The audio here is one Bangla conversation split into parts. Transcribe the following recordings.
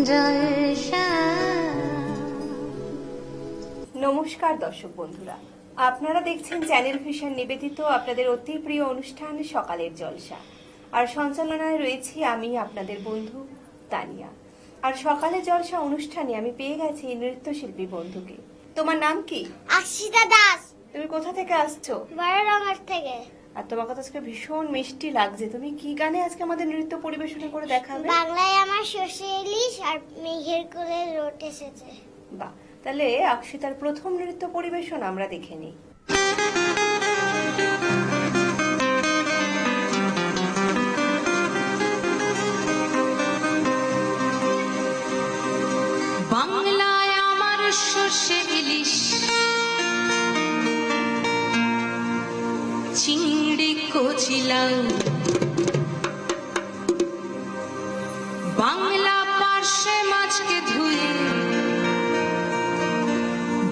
জলসা। নমস্কার দর্শক বন্ধুরা, আপনারা দেখছেন চ্যানেল ভিশন নিবেদিত আপনাদের অতি প্রিয় অনুষ্ঠান সকালের জলসা। আর সঞ্চালনায় রয়েছি আমি আপনাদের বন্ধু তানিয়া। আর সকালের জলসা অনুষ্ঠানে আমি পেয়ে গেছি নৃত্যশিল্পী বন্ধুকে। তোমার নাম কি? আকশিতা দাস। তুমি কোথা থেকে আসছো? বড়রঙার থেকে। আর তোমার কথা আজকে ভীষণ মিষ্টি লাগছে। তুমি কি গানে আজকে আমাদের নৃত্য পরিবেশনা করে দেখাবে? বাংলায় আমার সর্ষে ইলিশ আর মেঘের কোলে রোট এসেছে। বাহ, তাহলে আকশিতার প্রথম নৃত্য পরিবেশন আমরা দেখে নিই। বাংলায় আমার সর্ষে ইলিশ, চিংড়ি কচিলাও, বাংলা পার্শে মাছকে ধুয়ে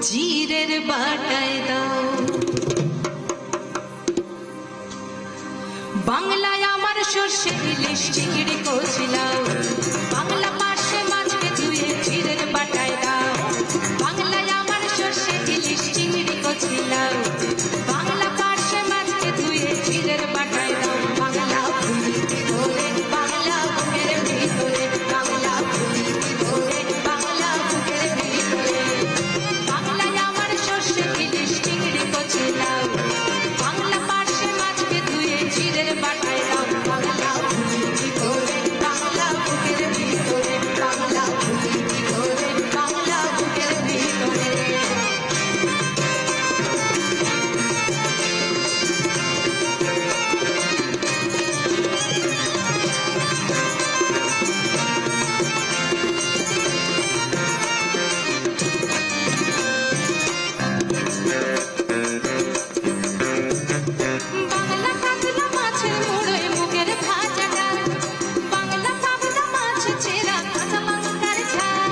জিরের বাটায় দাও। বাংলায় আমার সর্ষে ইলিশ, চিংড়ি কচিলাও, বাংলা পার্শে মাছকে ধুয়ে জিরের বাটায় দাও। বাংলায় আমার সর্ষে ইলিশ, চিংড়ি কচিলাও, বাংলা পার্শে মাছকে ধুয়ে জিরের বাটায় দাও। বাংলা ফুলি ধরে বাংলা বুকের ভিতরে, বাংলা ফুলি ধরে বাংলা বুকের ভিতরে। বাংলায় আমার সর্ষে ইলিশ, চিংড়ি কচিলাও, বাংলা পার্শে মাছকে ধুয়ে জিরের বাটায় দাও। বাংলা ফুলি ধরে বাংলা বুকের ভিতরে, বাংলা ফুলি ধরে বাংলা বুকের ভিতরে। বাংলা কাতলা মাছের মুড়োয় মুগের ভাজা ডাল, বাংলা পাবদা মাছ চেরা কাঁচা লঙ্কার ঝাল।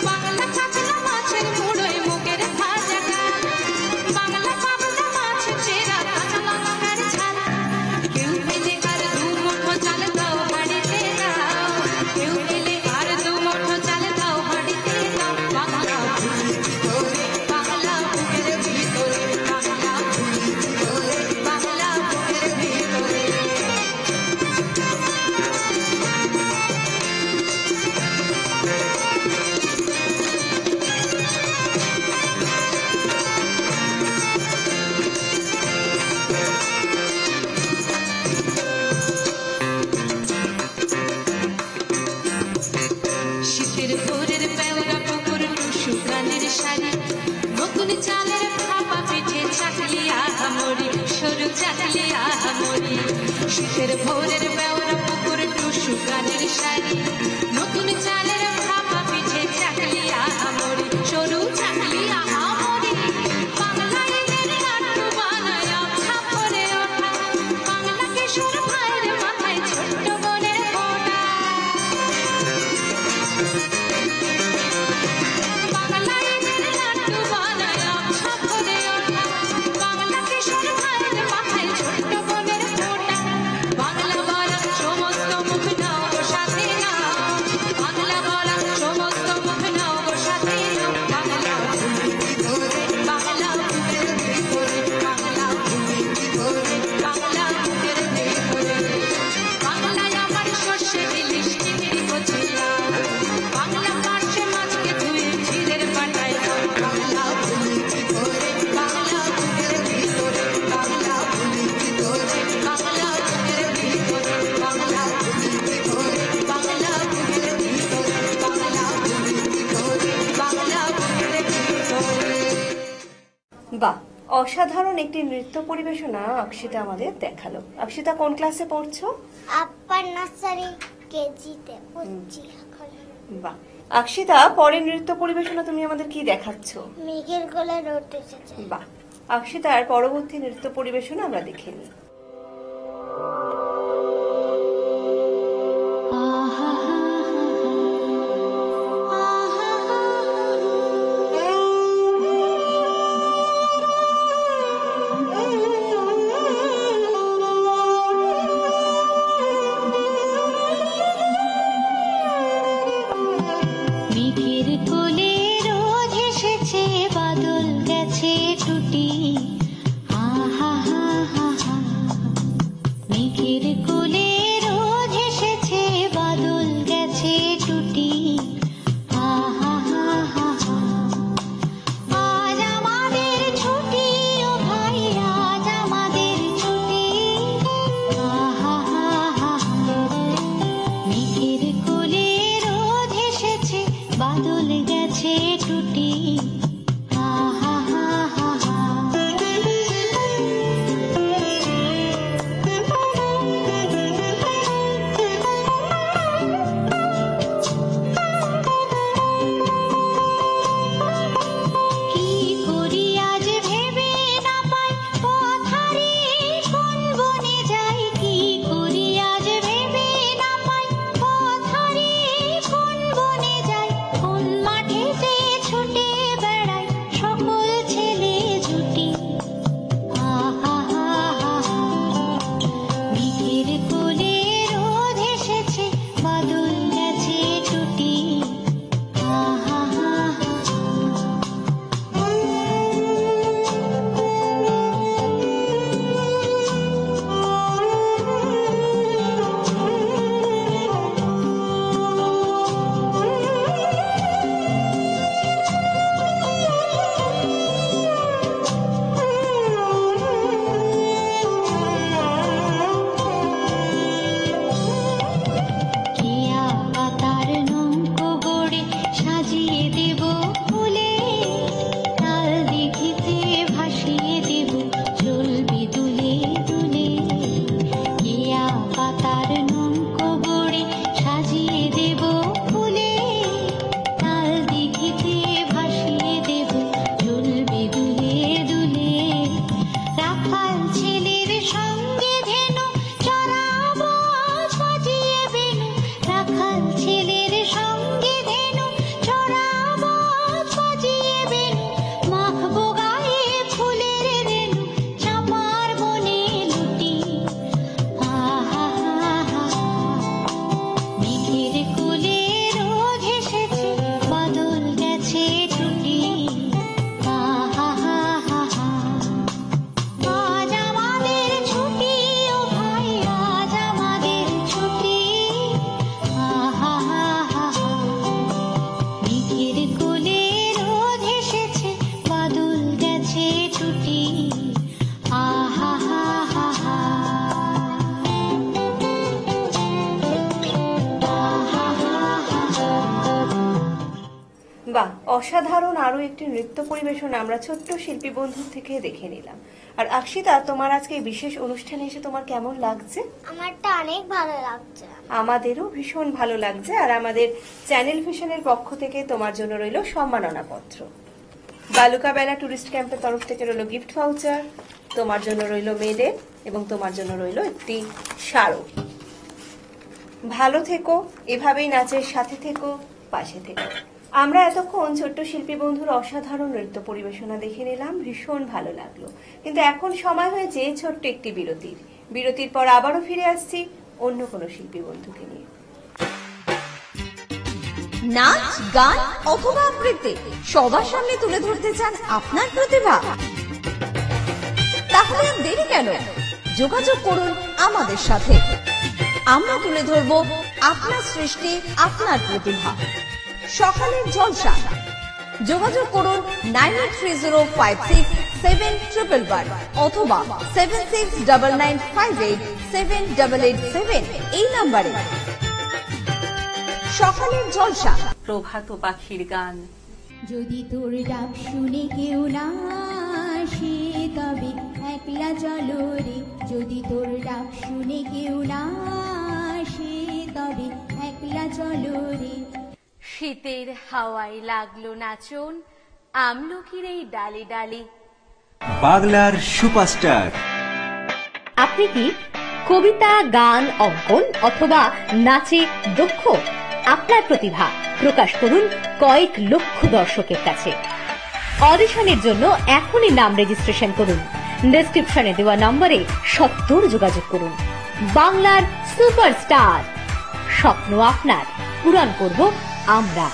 বাংলা কাতলা মাছের মুড়োয় মুগের ভাজা ডাল, বাংলা পাবদা মাছ চেরা কাঁচা লঙ্কার ঝাল। কেউ পেলে আর দু মুঠো চাল দাও হাঁড়িতে দাও, কেউ পেলে আর দু মুঠো চাল দাও হাঁড়িতে দাও। বাংলা ফুলি ধরে বাংলা বুকের ভিতরে, বাংলা ফুলি ধরে বাংলা বুকের ভিতরে। শীতের ভোরের পেওরা পুকুর টুসু গানের শাড়ি, নতুন চালের ভাপা পিঠে চাকলি আহামরি, সরু চাকলি আহামরি। শীতের ভোরের পেওরা পুকুর টুসু গানের শাড়ি, নতুন চালের ভাপা পিঠে চাকলি আহামরি, সরু চাকলি আহামরি। বাংলায় মেরে লাড্ডু বানায় ছাপরে ওঠা, বাংলা কিশোর ভাইয়ের মাথায় ছোট্ট বোনের ফোঁটা। বাংলায় মেরে লাড্ডু বানায় ছাপরে ওঠা, বাংলা কিশোর ভাইয়ের মাথায় ছোট্ট বোনের ফোঁটা। বাংলা বলা সমস্ত মুখ নাও গো সাথে নাও, বাংলা বলা সমস্ত মুখ নাও গো সাথে নাও। বাংলা ফুলি ধরে বাংলা বুকের ভিতরে, বাংলা ফুলি ধরে বাংলা বুকের ভিতরে। বাংলায় আমার সর্ষে ইলিশ, চিংড়ি কচিলাও, বাংলা পার্শে মাছকে ধুয়ে জিরের বাটায় দাও। বাংলা ফুলি ধরে বাংলা বুকের ভিতরে, বাংলা ফুলি ধরে বাংলা বুকের ভিতরে, বাংলা ফুলি ধরে বাংলা বুকের ভিতরে, বাংলা ফুলি ধরে বাংলা বুকের ভিতরে। বাহ, অসাধারণ একটি নৃত্য পরিবেশনা আকশিতা আমাদের দেখালো। আকশিতা কোন ক্লাসে পড়ছো? আপ্পার নার্সারি কেজিতে পড়ছি এখন। বাহ, আকশিতা পরের নৃত্য পরিবেশনা তুমি আমাদের কি দেখাচ্ছ? মেঘের কোলে রোট এসেছে। বাহ, আকশিতার পরবর্তী নৃত্য পরিবেশনা আমরা দেখে নিই। রাখাল ছেলের সঙ্গে ধেনু চড়াবো আজ বাজিয়ে বেনু, রাখাল ছেলের সঙ্গে ধেনু চড়াবো আজ বাজিয়ে বেনু, মাখবো গায়ে ফুলের রেণু চাঁপার বনে লুটি। আহা মেঘের কোলে রোদ এসেছে, বাদল গেছে টুটি। আহা আজ আমাদের ছুটি, ও ভাই আজ আমাদের ছুটি। আহা মেঘের কোলে রোদ এসেছে, বাদল গেছে টুটি। আহা বাহ, অসাধারণ আরো একটি নৃত্য পরিবেশন আমরা ছোট্ট শিল্পী বন্ধুর থেকে দেখে নিলাম। আর আকশিতা, তোমার আজকে এই বিশেষ অনুষ্ঠানে এসে তোমার কেমন লাগছে? আমারটা অনেক ভালো লাগছে। আমাদেরও ভীষণ ভালো লাগছে। আর আমাদের চ্যানেল ভিশনের পক্ষ থেকে তোমার জন্য রইল সম্মাননা পত্র, বালুকা বেলা টুরিস্ট ক্যাম্পের তরফ থেকে রইল গিফট ভাউচার, তোমার জন্য রইল মেডেল এবং তোমার জন্য রইল একটি স্মারক। ভালো থেকো, এভাবেই নাচের সাথে থেকো, পাশে থেকো। আমরা এতক্ষণ ছোট্ট শিল্পী বন্ধুর অসাধারণ নৃত্য পরিবেশনা দেখে নিলাম, ভীষণ ভালো লাগলো। কিন্তু এখন সময় হয়েছে ছোট্ট একটি বিরতির। বিরতির পর আবারও ফিরে আসছি অন্য কোনো শিল্পী বন্ধুকে নিয়ে। নাচ, গান অথবা আবৃত্তি সবার সামনে তুলে ধরতে চান আপনার প্রতিভা? তাহলে আর দেরি কেন? যোগাযোগ করুন আমাদের সাথে। আমরা তুলে ধরব আপনার সৃষ্টি, আপনার প্রতিভা। সকালের জলসা। যোগাযোগ করুন 9830567111 অথবা 7699587887 এই নম্বরে। সকালের জলসা। প্রভাত পাখির গান। যদি তোর ডাক শুনে কেউ না আসে, তবে একলা চলো রে। যদি তোর ডাক শুনে কেউ না আসে, তবে একলা চলো রে। শীতের হাওয়ায় লাগলো নাচন, আমলকির এই ডালে ডালে। বাংলার সুপারস্টার। আপনি কি কবিতা, গান, অঙ্কন অথবা নাচে দক্ষ? আপনার প্রতিভা প্রকাশ করুন কয়েক লক্ষ দর্শকের কাছে। অডিশনের জন্য এখনই নাম রেজিস্ট্রেশন করুন। ডেসক্রিপশনে দেওয়া নম্বরে সত্বর যোগাযোগ করুন। বাংলার সুপারস্টার, স্বপ্ন আপনার, পূরণ করব আমরা।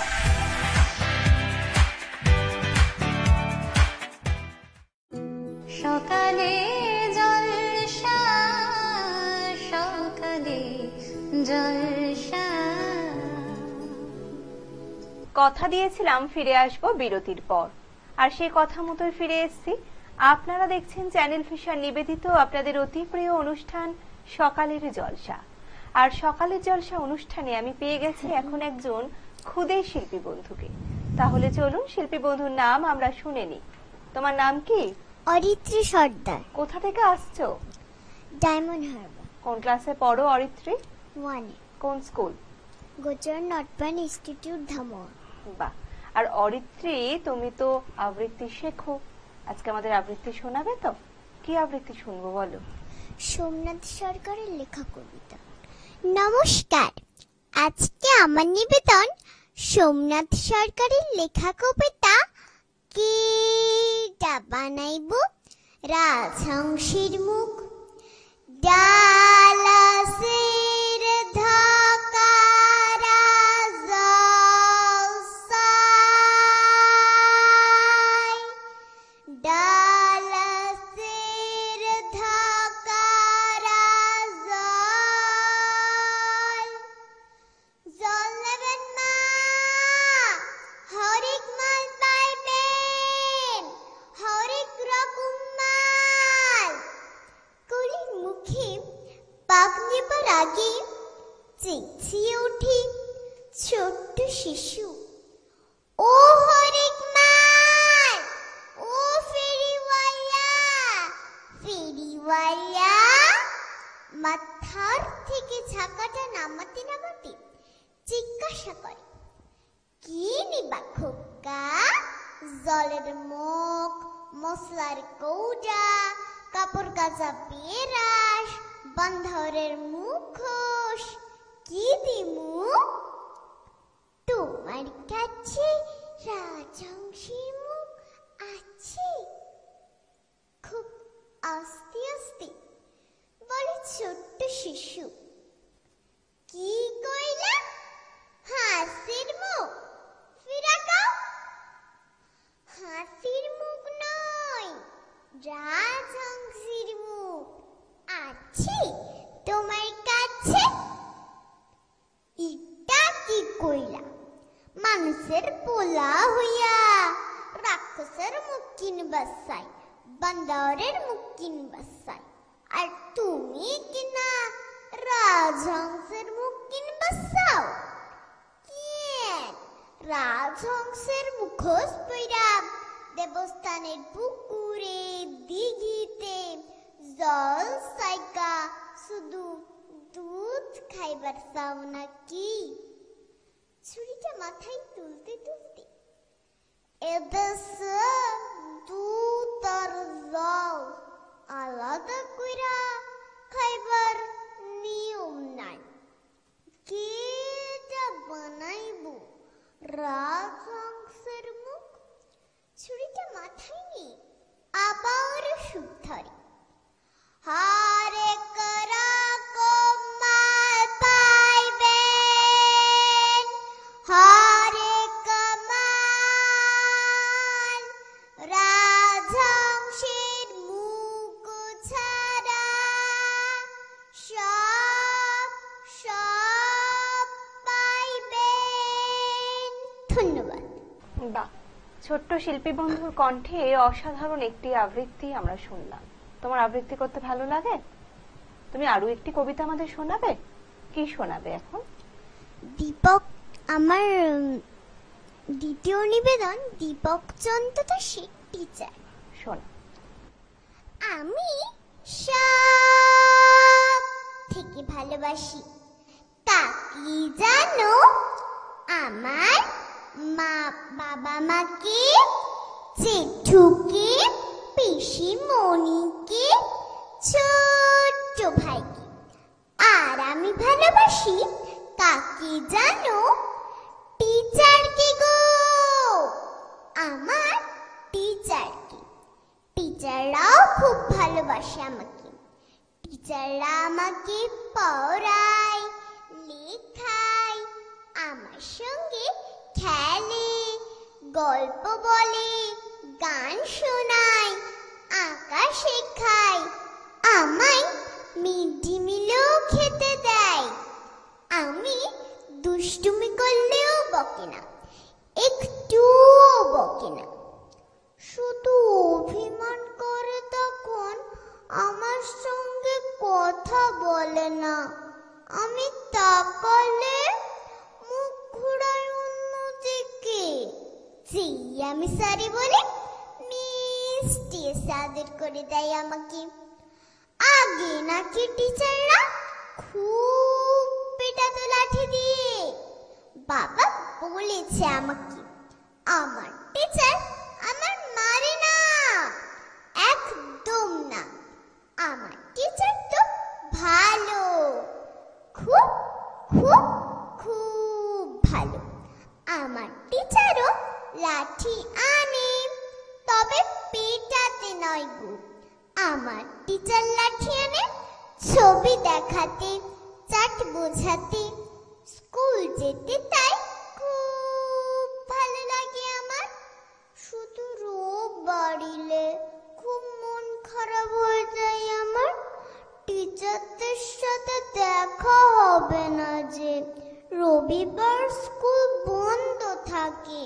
সকালে জলসা, সকালে জলসা। কথা দিয়েছিলাম ফিরে আসব বিরতির পর, আর সেই কথা মতোই ফিরে এসেছি। আপনারা দেখছেন চ্যানেল ভিশন নিবেদিত আপনাদের অতি প্রিয় অনুষ্ঠান সকালের জলসা। আর সকালের জলসা অনুষ্ঠানে আমি পেয়ে গেছি এখন একজন খুদে শিল্পী বন্ধুকে। তাহলে চলুন শিল্পী বন্ধুর নাম আমরা শুনে নিই। তোমার নাম কি? অরিত্রী সর্দার, কোথা থেকে আসছো? ডায়মন্ড হারবার কোন ক্লাসে পড়ো অরিত্রী? 1, কোন স্কুল? গোচর নটবান ইনস্টিটিউট, ধামোয়া। বাহ। আর অরিত্রী, তুমি তো আবৃত্তি শেখো, আজকে আমাদের আবৃত্তি শোনাবে তো? কি আবৃত্তি শুনবো বলো? সোমনাথ সরকারের লেখা কবিতা। নমস্কার, আজকে আমার নিবেদন সোমনাথ সরকারের লেখা কবিতা কেটা বানাইব রাজহংসীর মুখ। ডালাসের ধকারা জলসায়, ডালাসের ধকারা জল নেবেন না, হরেক মাল পাইবেন, হরেক রকম মাল। কলির মুখে পাক নেবার আগে চেঁচিয়ে উঠি ছোট্ট শিশু, ও হরেক মাল, ও ফেরিওয়ালা, ফেরিওয়ালা। মাথার থেকে ঝাঁকাটা নামাতে নামাতে জিজ্ঞাসা করে, কি নিবা খোকা? জলের মুখ, মশলার কৌটা, কাপড় পাতা চাপিয়ে রাস, বান্ধরের মুখোশ কি দিমু? তোমার কাছে রাজহংসীর মুখ আছে? খুব আস্তে আস্তে বলে ছোট্ট শিশু। কি কইলা? হাসির মুখ? ফিরাকাও। হাসির মুখ নয়, রাজহংসীর মুখ আছে তোমার কাছে? ইটা কি কইলা? মানুষের পোলা হইয়া রাক্ষসের মুখ কিনবা চাই, বান্দরের মুখ কিনবা চাই, আর তুমি কিনা রাজহংসের মুখ কিনবা চাও? কেন? রাজহংসের মুখোশ পইরা দেবস্থানের পুকুরে দিঘিতে জল সাইকা শুধু দুধ খাইবার চাও নাকি? ছুরিটা মাথায় তুলতে তুলতে এদেশে দুধ আর জল আলাদা কইরা খাইবার নিয়ম নাই। কেটা বানাইব রাজহংসের মুখ? ছুরিটা মাথায় নিয়ে আবার সুখ ধরে। হারে করা কমাল পাইবেন, হারে কমাল রাজহংসের মুখ ছাড়া সব সব পাইবেন। ধন্যবাদ। বাহ, ছোট্ট শিল্পী বন্ধুর কণ্ঠে অসাধারণ একটি আবৃত্তি আমরা শুনলাম। তোমার আবৃত্তি করতে ভালো লাগে? তুমি আরো একটি কবিতা আমাদের শোনাবে? কি শোনাবে এখন? দীপক, আমার দ্বিতীয় নিবেদন দীপক চন্দ্র দাসের টিচার। শোনা। আমি সব থেকে ভালোবাসি তা কি জানো? আমার মা বাবা মাকে, জেঠুকে, পিসিমণিকে, ছোট্ট ভাইকে। আর আমি ভালোবাসি কাকে জানো? টিচারকে গো, আমার টিচারকে। টিচাররাও খুব ভালোবাসে আমাকে। টিচাররা আমাকে পড়ায়, লেখায়, আমার সঙ্গে খেলে, গল্প বলে, গান শোনায়, আঁকা শেখায়, আমায় মিড ডে মিলও খেতে দেয়। আমি দুষ্টুমি করলেও বকে না, একটুও বকে না। শুধু অভিমান করে তখন আমার সঙ্গে কথা বলে না। আমি তাকালে মুখ ঘুরায় অন্যদিকে। যেই আমি সরি বলে মিষ্টি আদর করে দেয় আমাকে। আগে নাকি টিচাররা খুব পেটাতো লাঠি দিয়ে। বাবা বলেছে আমাকে, আমার টিচার আমার মারে না, একদম না। আমার টিচার তো ভালো, খুব খুব খুব ভালো। আমার টিচারও লাঠি আনে, তবে পেটাতে নয় গো। আমার টিচার লাঠি আনে ছবি দেখাতে, চাট বোঝাতে, স্কুল যেতে তাই খুব ভালো লাগে আমার। শুধু রোগ বাড়িলে খুব মন খারাপ হয়ে যায় আমার। টিচারদের সাথে দেখা হবে না যে, রবিবার স্কুল বন্ধ থাকে।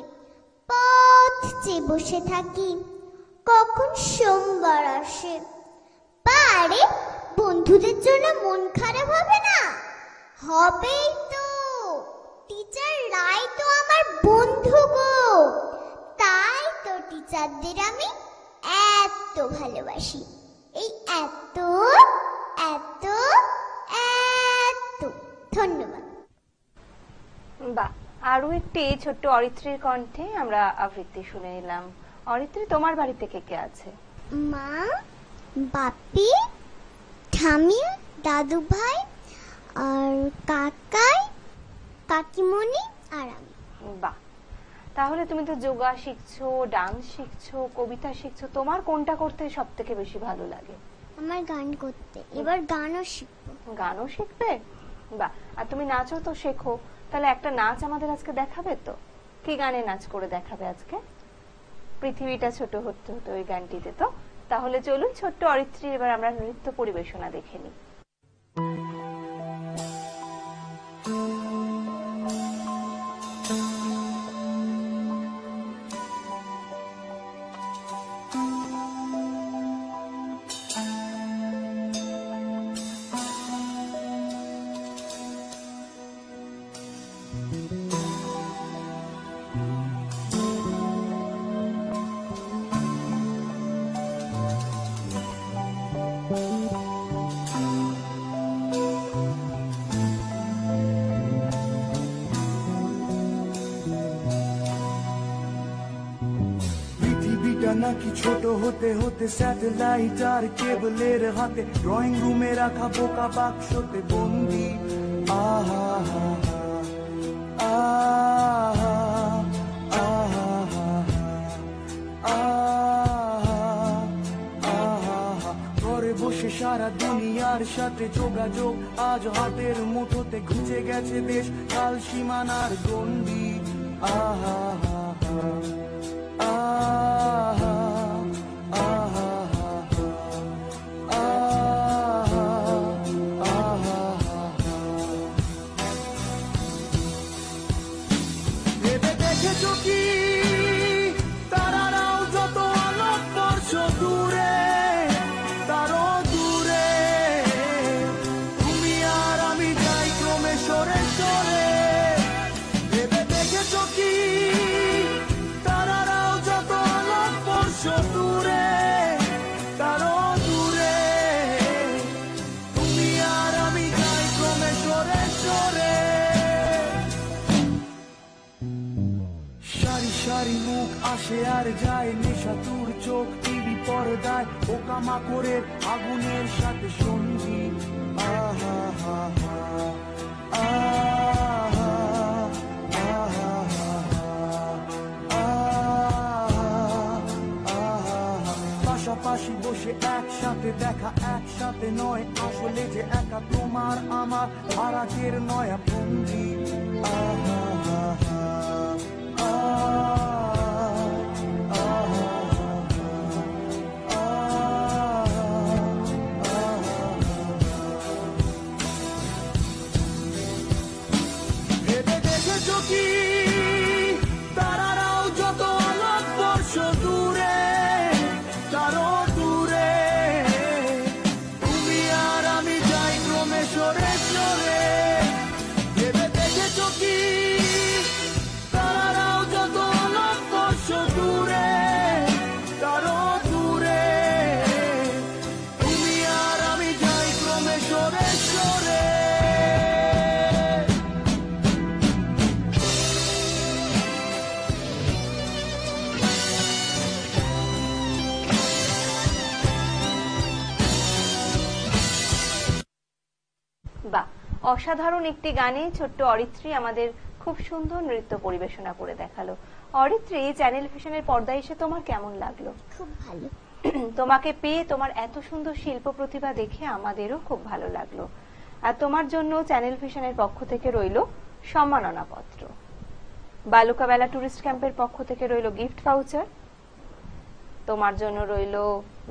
পথ চেয়ে বসে থাকি কখন সোমবার আসে। পারে বন্ধুদের জন্য মন খারাপ হবে না? হবেই তো, টিচাররাই তো আমার বন্ধু গো। তাই তো টিচারদের আমি এত ভালোবাসি। এই এত এত এত। ধন্যবাদ। বাহ, আরো একটি ছোট্ট অরিত্রীর কণ্ঠে আমরা আবৃত্তি শুনে নিলাম। অরিত্রী, তোমার বাড়িতে কে কে আছে? মা, বাপি, ঠামি, দাদু ভাই আর কাকাই, কাকিমণি আর আমি। বাহ, তাহলে তুমি তো যোগা শিখছো, ডান্স শিখছো, কবিতা শিখছো, তোমার কোনটা করতে সব থেকে বেশি ভালো লাগে? আমার গান করতে, এবার গানও শিখবো। গানও শিখবে? বাহ, আর তুমি নাচও তো শেখো, তাহলে একটা নাচ আমাদের আজকে দেখাবে তো? কি গানে নাচ করে দেখাবে আজকে? পৃথিবীটা ছোট হতে হতে ওই গানটিতে তো। তাহলে চলুন ছোট্ট অরিত্রী এবার আমরা নৃত্য পরিবেশনা দেখে নিই। পৃথিবীটা নাকি ছোট হতে হতে স্যাটেলাইট আর কেবলের হাতে, ড্রয়িং রুমে রাখা বোকা বাক্সতে বন্দি। আহা হা হা, আহা আহা, ঘরে বসে সারা দুনিয়ার সাথে যোগাযোগ, আজ হাতের মুঠোতে ঘুচে গেছে দেশ কাল সীমানার গন্ডি। আহা হা ভেবে দেখেছো কি তারারাও যত আলোক বর্ষ দূরে, তারও দূরে তুমি আর আমি যাই ক্রমে সরে সরে। ভেবে দেখেছো কি তারারাও যত আলোক বর্ষ দূরে, তারও দূরে তুমি আর আমি যাই ক্রমে সরে সরে। সারি সারি মুখ আসে আর যায়, নেশাতুর চোখ টিভি পর্দায়, পোকামাকড়ের আগুনের সাথে সঙ্গী। আহা হা হা, আহা আহা আহা, পাশাপাশি বসে একসাথে দেখা, একসাথে নয় আসলে যে একা তোমার আমার ভারতের নয়া ভঙ্গি। আহা হা হা, ভেবে দেখেছো কি তারারাও যত আলোক বর্ষ দূরে, তারও দূরে তুমি আর আমি যাই ক্রমে সরে সরে। ভেবে দেখেছো কি তারারাও যত আলোক বর্ষ দূরে, তারও দূরে তুমি আর আমি যাই ক্রমে সরে সরে। বাহ, অসাধারণ একটি গানে ছোট্ট অরিত্রী আমাদের খুব সুন্দর নৃত্য পরিবেশনা করে দেখালো। অরিত্রী, চ্যানেল ভিশনের পর্দায় এসে তোমার কেমন লাগলো? খুব ভালো। তোমাকে পেয়ে, তোমার এত সুন্দর শিল্প প্রতিভা দেখে আমাদেরও খুব ভালো লাগলো। আর তোমার জন্য চ্যানেল ভিশনের পক্ষ থেকে রইল সম্মাননা পত্র, বালুকা বেলা টুরিস্ট ক্যাম্পের পক্ষ থেকে রইল গিফট ভাউচার, তোমার জন্য রইল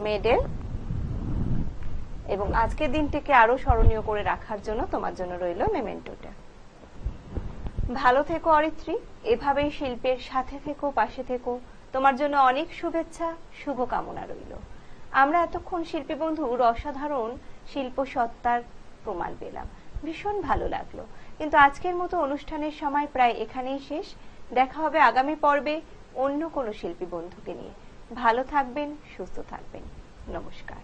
মেডেল, এবং আজকের দিনটিকে আরো স্মরণীয় করে রাখার জন্য তোমার জন্য রইল মেমেন্টোটা। ভালো থেকো অরিত্রী, এভাবেই শিল্পের সাথে থেকো, পাশে থেকো। তোমার জন্য অনেক শুভেচ্ছা, শুভকামনা রইল। আমরা এতক্ষণ শিল্পী বন্ধুর অসাধারণ শিল্প সত্তার প্রমাণ পেলাম, ভীষণ ভালো লাগলো। কিন্তু আজকের মতো অনুষ্ঠানের সময় প্রায় এখানেই শেষ। দেখা হবে আগামী পর্বে অন্য কোনো শিল্পী বন্ধুকে নিয়ে। ভালো থাকবেন, সুস্থ থাকবেন। নমস্কার।